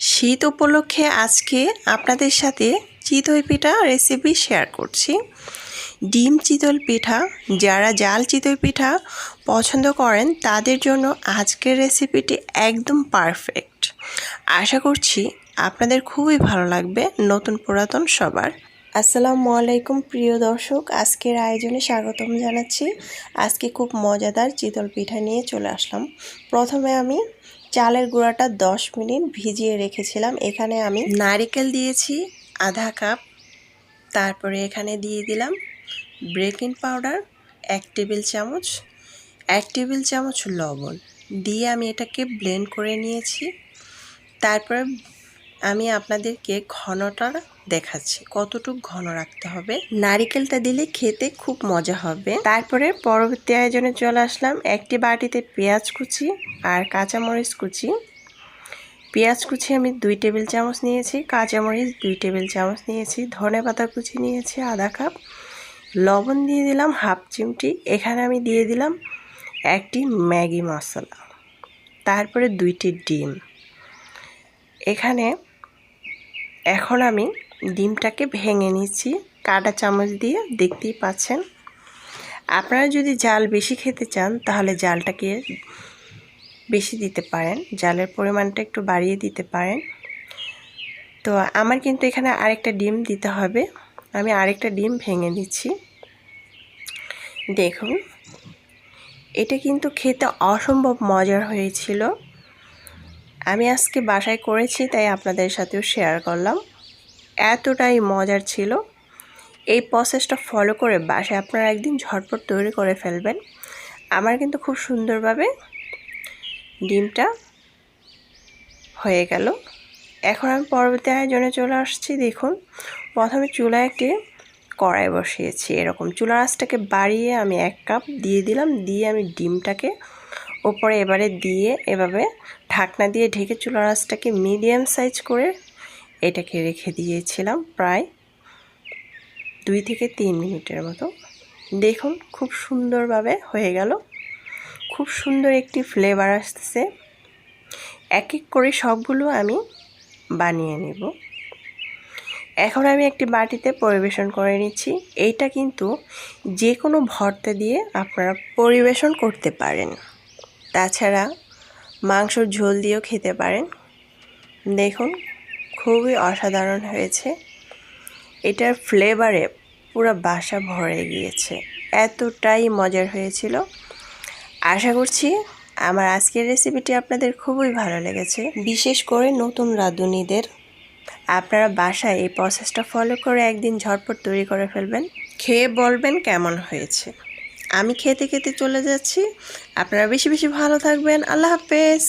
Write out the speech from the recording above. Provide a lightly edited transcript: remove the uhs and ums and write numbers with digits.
শীত উপলক্ষে আজকে আপনাদের সাথে চিতই পিঠা রেসিপি শেয়ার করছি। ডিম চিতই পিঠা, যারা জাল চিতই পিঠা পছন্দ করেন তাদের জন্য আজকের রেসিপিটি একদম পারফেক্ট। আশা করছি আপনাদের খুবই ভালো লাগবে, নতুন পুরাতন সবার। আসসালামু আলাইকুম প্রিয় দর্শক, আজকের আয়োজনে স্বাগতম জানাচ্ছি। আজকে খুব মজাদার চিতই পিঠা নিয়ে চলে আসলাম। প্রথমে আমি চালের গুঁড়াটা 10 মিনিট ভিজিয়ে রেখেছিলাম। এখানে আমি নারকেল দিয়েছি আধা কাপ, তারপরে এখানে দিয়ে দিলাম বেকিং পাউডার 1 টেবিল চামচ, 1 টেবিল চামচ লবণ দিয়ে আমি এটাকে ব্লেন্ড করে নিয়েছি। তারপরে আমি আপনাদেরকে ঘনটা দেখাচ্ছি, কতটুকু ঘন রাখতে হবে। নারকেলটা দিলে খেতে খুব মজা হবে। তারপরে পরবর্তী আয়োজনে চলে আসলাম। একটি বাটিতে পেঁয়াজ কুচি আর কাঁচামরিচ কুচি। পেঁয়াজ কুচি আমি 2 টেবিল চামচ নিয়েছি, কাঁচামরিচ 2 টেবিল চামচ নিয়েছি, ধনেপাতা কুচি নিয়েছি আধা কাপ, লবণ দিয়ে দিলাম হাফ চিমটি। এখানে আমি দিয়ে দিলাম একটি ম্যাগি মশলা, তারপরে 2টি ডিম। এখন আমি ডিমটাকে ভেঙে নিচ্ছি কাঁটা চামচ দিয়ে, দেখতেই পাচ্ছেন। আপনারা যদি জাল বেশি খেতে চান তাহলে জালটাকে বেশি দিতে পারেন, জালের পরিমাণটা একটু বাড়িয়ে দিতে পারেন। তো আমার কিন্তু এখানে আরেকটা ডিম দিতে হবে, আমি আরেকটা ডিম ভেঙে দিচ্ছি। দেখুন, এটা কিন্তু খেতে অসম্ভব মজার হয়েছিল। আমি আজকে বাসায় করেছি, তাই আপনাদের সাথেও শেয়ার করলাম। এতটাই মজার ছিল। এই প্রসেসটা ফলো করে বাসায় আপনারা একদিন ঝটপট তৈরি করে ফেলবেন। আমার কিন্তু খুব সুন্দরভাবে ডিমটা হয়ে গেল। এখন আমি পরবর্তী আয়োজনে চলে আসছি। দেখুন, প্রথমে চুলায় একটি কড়াই বসিয়েছি। এরকম চুলার আঁচটাকে বাড়িয়ে আমি 1 কাপ দিয়ে দিলাম, দিয়ে আমি ডিমটাকে ওপরে এবারে দিয়ে এভাবে ঢাকনা দিয়ে ঢেকে চুলার আঁচটাকে মিডিয়াম সাইজ করে এটাকে রেখে দিয়েছিলাম প্রায় 2 থেকে 3 মিনিটের মতো। দেখুন, খুব সুন্দরভাবে হয়ে গেল। খুব সুন্দর একটি ফ্লেভার আসছে। এক এক করে সবগুলো আমি বানিয়ে নেব। এখন আমি একটি বাটিতে পরিবেশন করে নিচ্ছি। এইটা কিন্তু যে কোনো ভর্তা দিয়ে আপনারা পরিবেশন করতে পারেন, তাছাড়া মাংসর ঝোল দিয়েও খেতে পারেন। দেখুন, খুবই অসাধারণ হয়েছে। এটার ফ্লেভারে পুরো বাসা ভরে গিয়েছে, এতটাই মজার হয়েছিল। আশা করছি আমার আজকের রেসিপিটি আপনাদের খুবই ভালো লেগেছে, বিশেষ করে নতুন রাঁধুনিদের। আপনারা বাসায় এই প্রসেসটা ফলো করে একদিন ঝটপট তৈরি করে ফেলবেন, খেয়ে বলবেন কেমন হয়েছে। আমি খেতে খেতে চলে যাচ্ছি। আপনারা বেশি বেশি ভালো থাকবেন। আল্লাহ হাফেজ।